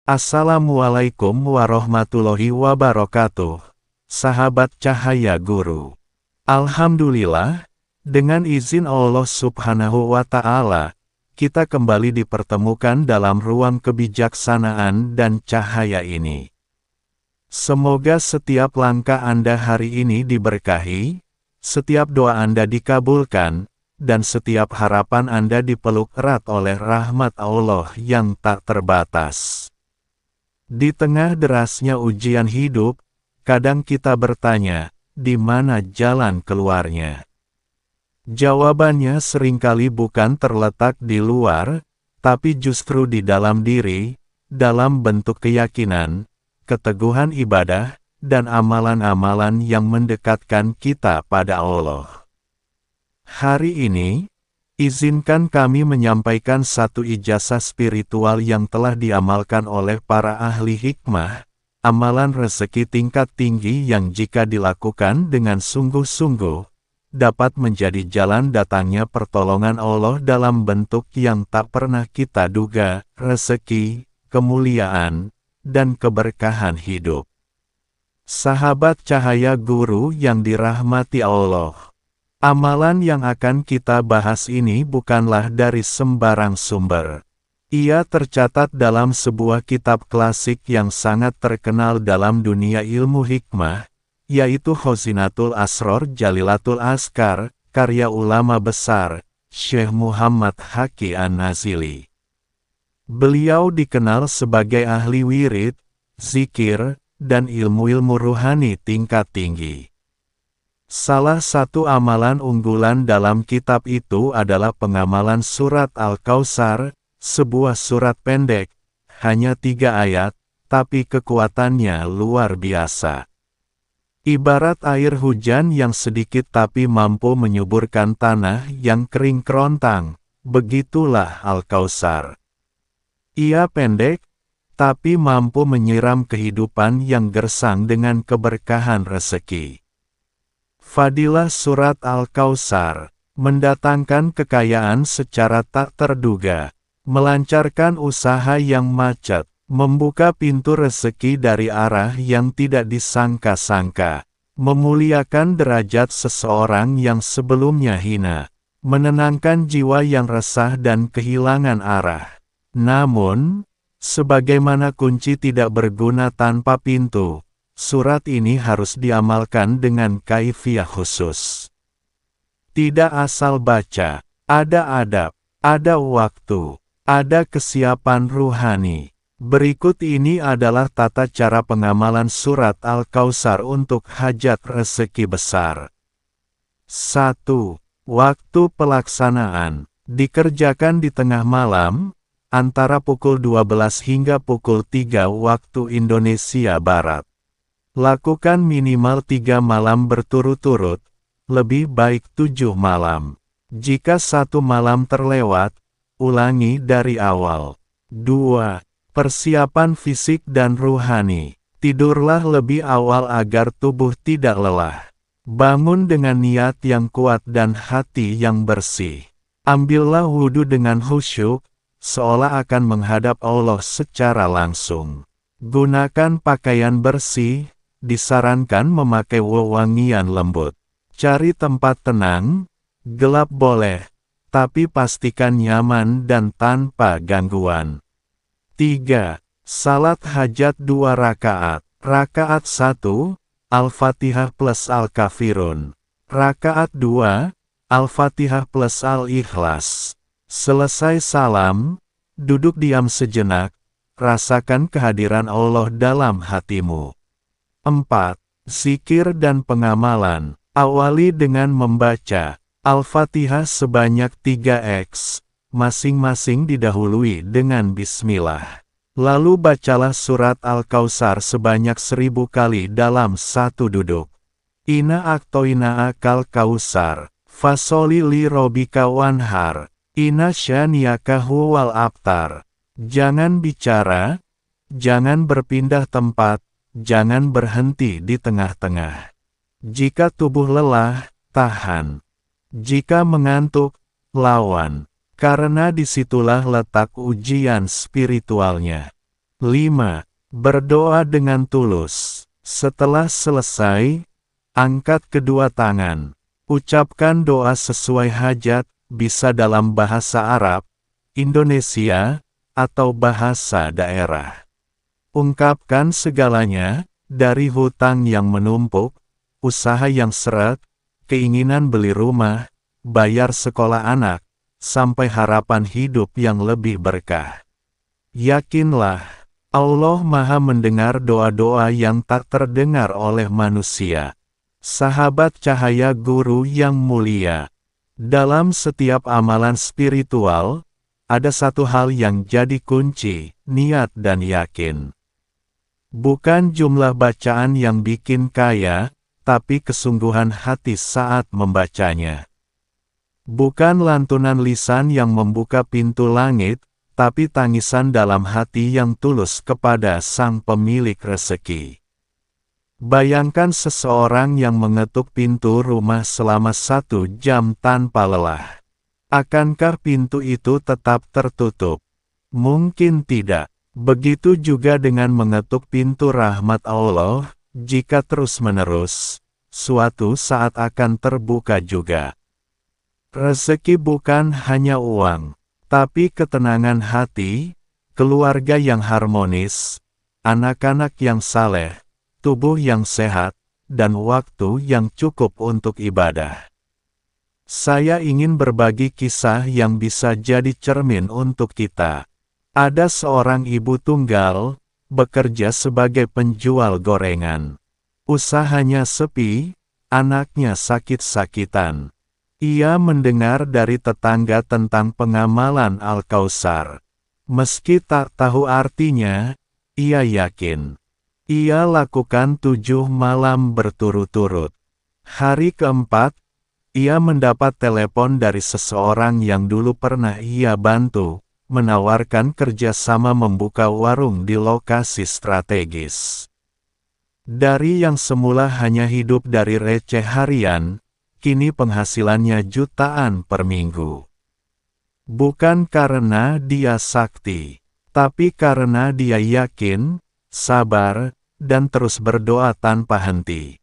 Assalamualaikum warahmatullahi wabarakatuh. Sahabat Cahaya Guru. Alhamdulillah, dengan izin Allah Subhanahu wa Ta'ala, kita kembali dipertemukan dalam ruang kebijaksanaan dan cahaya ini. Semoga setiap langkah Anda hari ini diberkahi, setiap doa Anda dikabulkan, dan setiap harapan Anda dipeluk erat oleh rahmat Allah yang tak terbatas. Di tengah derasnya ujian hidup, kadang kita bertanya, di mana jalan keluarnya? Jawabannya seringkali bukan terletak di luar, tapi justru di dalam diri, dalam bentuk keyakinan, keteguhan ibadah, dan amalan-amalan yang mendekatkan kita pada Allah. Hari ini, izinkan kami menyampaikan satu ijazah spiritual yang telah diamalkan oleh para ahli hikmah, amalan rezeki tingkat tinggi yang jika dilakukan dengan sungguh-sungguh, dapat menjadi jalan datangnya pertolongan Allah dalam bentuk yang tak pernah kita duga, rezeki, kemuliaan, dan keberkahan hidup. Sahabat Cahaya Guru yang dirahmati Allah. Amalan yang akan kita bahas ini bukanlah dari sembarang sumber. Ia tercatat dalam sebuah kitab klasik yang sangat terkenal dalam dunia ilmu hikmah, yaitu Khazinatul Asror Jalilatul Askar, karya ulama besar, Syekh Muhammad Haqi An-Nazili. Beliau dikenal sebagai ahli wirid, zikir, dan ilmu-ilmu ruhani tingkat tinggi. Salah satu amalan unggulan dalam kitab itu adalah pengamalan surat Al-Kautsar, sebuah surat pendek, hanya 3 ayat, tapi kekuatannya luar biasa. Ibarat air hujan yang sedikit tapi mampu menyuburkan tanah yang kering kerontang, begitulah Al-Kautsar. Ia pendek, tapi mampu menyiram kehidupan yang gersang dengan keberkahan rezeki. Fadilah surat Al-Kautsar, mendatangkan kekayaan secara tak terduga, melancarkan usaha yang macet, membuka pintu rezeki dari arah yang tidak disangka-sangka, memuliakan derajat seseorang yang sebelumnya hina, menenangkan jiwa yang resah dan kehilangan arah. Namun, sebagaimana kunci tidak berguna tanpa pintu, surat ini harus diamalkan dengan kaifiah khusus. Tidak asal baca, ada adab, ada waktu, ada kesiapan ruhani. Berikut ini adalah tata cara pengamalan surat Al-Kautsar untuk hajat rezeki besar. 1. Waktu pelaksanaan. Dikerjakan di tengah malam, antara pukul 12 hingga pukul 3 waktu Indonesia Barat. Lakukan minimal 3 malam berturut-turut, lebih baik 7 malam. Jika 1 malam terlewat, ulangi dari awal. 2. Persiapan fisik dan ruhani. Tidurlah lebih awal agar tubuh tidak lelah. Bangun dengan niat yang kuat dan hati yang bersih. Ambillah wudhu dengan khusyuk, seolah akan menghadap Allah secara langsung. Gunakan pakaian bersih, disarankan memakai wewangian lembut. Cari tempat tenang, gelap boleh, tapi pastikan nyaman dan tanpa gangguan. 3. Salat hajat 2 rakaat. Rakaat 1, Al-Fatihah plus Al-Kafirun. Rakaat 2, Al-Fatihah plus Al-Ikhlas. Selesai salam, duduk diam sejenak, rasakan kehadiran Allah dalam hatimu. 4. Zikir dan pengamalan. Awali dengan membaca Al-Fatihah sebanyak 3x, masing-masing didahului dengan Bismillah. Lalu bacalah surat Al-Kautsar sebanyak 1000 kali dalam satu duduk. Inna a'toina akal kausar, fasoli li robika wanhar, inna syaniaka huwal abtar. Jangan bicara, jangan berpindah tempat, jangan berhenti di tengah-tengah. Jika tubuh lelah, tahan. Jika mengantuk, lawan. Karena disitulah letak ujian spiritualnya. 5. Berdoa dengan tulus. Setelah selesai, angkat kedua tangan. Ucapkan doa sesuai hajat, bisa dalam bahasa Arab, Indonesia, atau bahasa daerah. Ungkapkan segalanya, dari hutang yang menumpuk, usaha yang seret, keinginan beli rumah, bayar sekolah anak, sampai harapan hidup yang lebih berkah. Yakinlah, Allah Maha mendengar doa-doa yang tak terdengar oleh manusia. Sahabat cahaya guru yang mulia, dalam setiap amalan spiritual, ada satu hal yang jadi kunci, niat dan yakin. Bukan jumlah bacaan yang bikin kaya, tapi kesungguhan hati saat membacanya. Bukan lantunan lisan yang membuka pintu langit, tapi tangisan dalam hati yang tulus kepada Sang Pemilik rezeki. Bayangkan seseorang yang mengetuk pintu rumah selama 1 jam tanpa lelah. Akankah pintu itu tetap tertutup? Mungkin tidak. Begitu juga dengan mengetuk pintu rahmat Allah, jika terus-menerus, suatu saat akan terbuka juga. Rezeki bukan hanya uang, tapi ketenangan hati, keluarga yang harmonis, anak-anak yang saleh, tubuh yang sehat, dan waktu yang cukup untuk ibadah. Saya ingin berbagi kisah yang bisa jadi cermin untuk kita. Ada seorang ibu tunggal, bekerja sebagai penjual gorengan. Usahanya sepi, anaknya sakit-sakitan. Ia mendengar dari tetangga tentang pengamalan Al-Kautsar. Meski tak tahu artinya, ia yakin. Ia lakukan 7 malam berturut-turut. Hari keempat, ia mendapat telepon dari seseorang yang dulu pernah ia bantu, menawarkan kerjasama membuka warung di lokasi strategis. Dari yang semula hanya hidup dari receh harian, kini penghasilannya jutaan per minggu. Bukan karena dia sakti, tapi karena dia yakin, sabar, dan terus berdoa tanpa henti.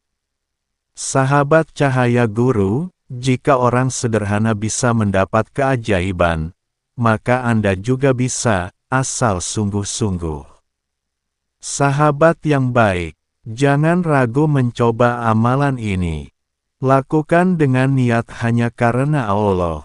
Sahabat cahaya guru, jika orang sederhana bisa mendapat keajaiban, maka Anda juga bisa, asal sungguh-sungguh. Sahabat yang baik, jangan ragu mencoba amalan ini. Lakukan dengan niat hanya karena Allah.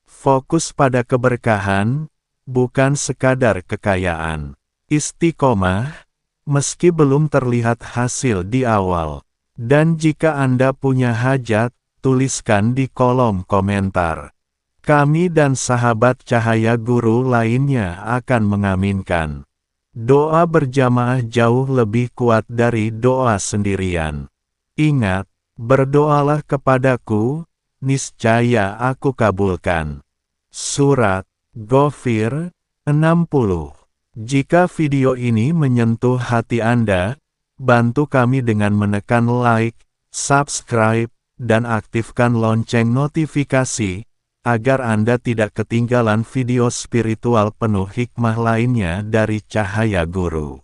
Fokus pada keberkahan, bukan sekadar kekayaan. Istiqomah, meski belum terlihat hasil di awal. Dan jika Anda punya hajat, tuliskan di kolom komentar. Kami dan sahabat cahaya guru lainnya akan mengaminkan. Doa berjamaah jauh lebih kuat dari doa sendirian. Ingat, berdoalah kepadaku, niscaya aku kabulkan. Surat Ghafir 60. Jika video ini menyentuh hati Anda, bantu kami dengan menekan like, subscribe, dan aktifkan lonceng notifikasi, agar Anda tidak ketinggalan video spiritual penuh hikmah lainnya dari Cahaya Guru.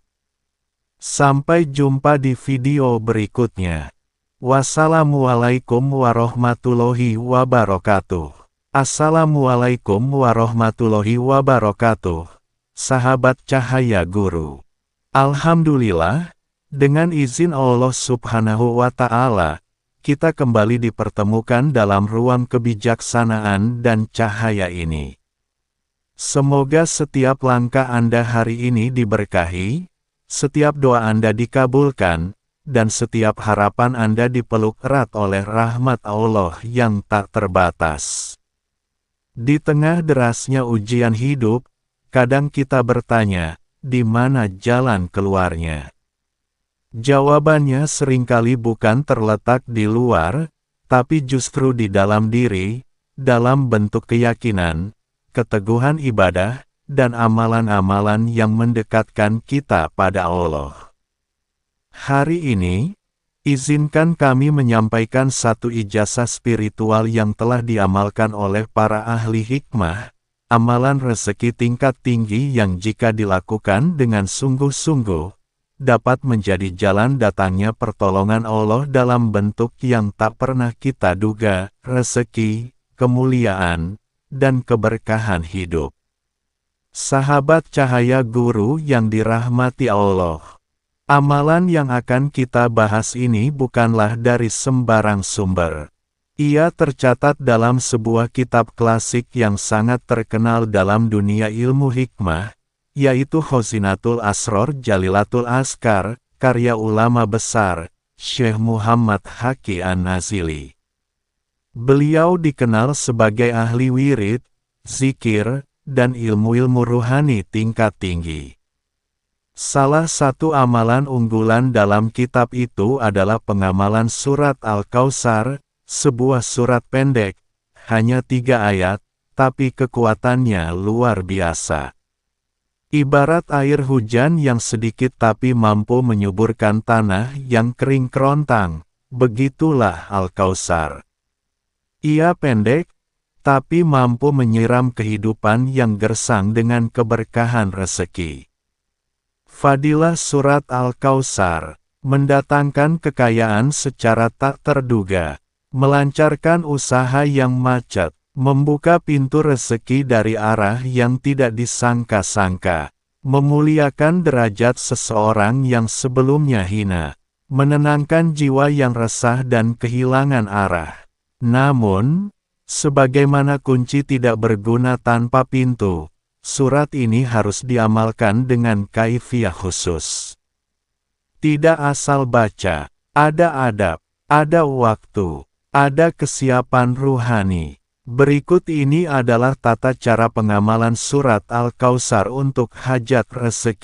Sampai jumpa di video berikutnya. Wassalamualaikum warahmatullahi wabarakatuh. Assalamualaikum warahmatullahi wabarakatuh. Sahabat Cahaya Guru. Alhamdulillah, dengan izin Allah Subhanahu wa Ta'ala, kita kembali dipertemukan dalam ruang kebijaksanaan dan cahaya ini. Semoga setiap langkah Anda hari ini diberkahi, setiap doa Anda dikabulkan, dan setiap harapan Anda dipeluk erat oleh rahmat Allah yang tak terbatas. Di tengah derasnya ujian hidup, kadang kita bertanya, di mana jalan keluarnya? Jawabannya seringkali bukan terletak di luar, tapi justru di dalam diri, dalam bentuk keyakinan, keteguhan ibadah, dan amalan-amalan yang mendekatkan kita pada Allah. Hari ini, izinkan kami menyampaikan satu ijazah spiritual yang telah diamalkan oleh para ahli hikmah, amalan rezeki tingkat tinggi yang jika dilakukan dengan sungguh-sungguh, dapat menjadi jalan datangnya pertolongan Allah dalam bentuk yang tak pernah kita duga, rezeki, kemuliaan, dan keberkahan hidup. Sahabat cahaya guru yang dirahmati Allah, amalan yang akan kita bahas ini bukanlah dari sembarang sumber. Ia tercatat dalam sebuah kitab klasik yang sangat terkenal dalam dunia ilmu hikmah, yaitu Khazinatul Asror Jalilatul Askar, karya ulama besar, Syekh Muhammad Haqi An-Nazili. Beliau dikenal sebagai ahli wirid, zikir, dan ilmu-ilmu ruhani tingkat tinggi. Salah satu amalan unggulan dalam kitab itu adalah pengamalan surat Al-Kautsar, sebuah surat pendek, hanya 3 ayat, tapi kekuatannya luar biasa. Ibarat air hujan yang sedikit tapi mampu menyuburkan tanah yang kering kerontang, begitulah Al-Kautsar. Ia pendek, tapi mampu menyiram kehidupan yang gersang dengan keberkahan rezeki. Fadilah surat Al-Kautsar mendatangkan kekayaan secara tak terduga, melancarkan usaha yang macet, membuka pintu rezeki dari arah yang tidak disangka-sangka, memuliakan derajat seseorang yang sebelumnya hina, menenangkan jiwa yang resah dan kehilangan arah. Namun, sebagaimana kunci tidak berguna tanpa pintu, surat ini harus diamalkan dengan kaifiah khusus. Tidak asal baca, ada adab, ada waktu, ada kesiapan ruhani. Berikut ini adalah tata cara pengamalan surat Al-Kautsar untuk hajat rezeki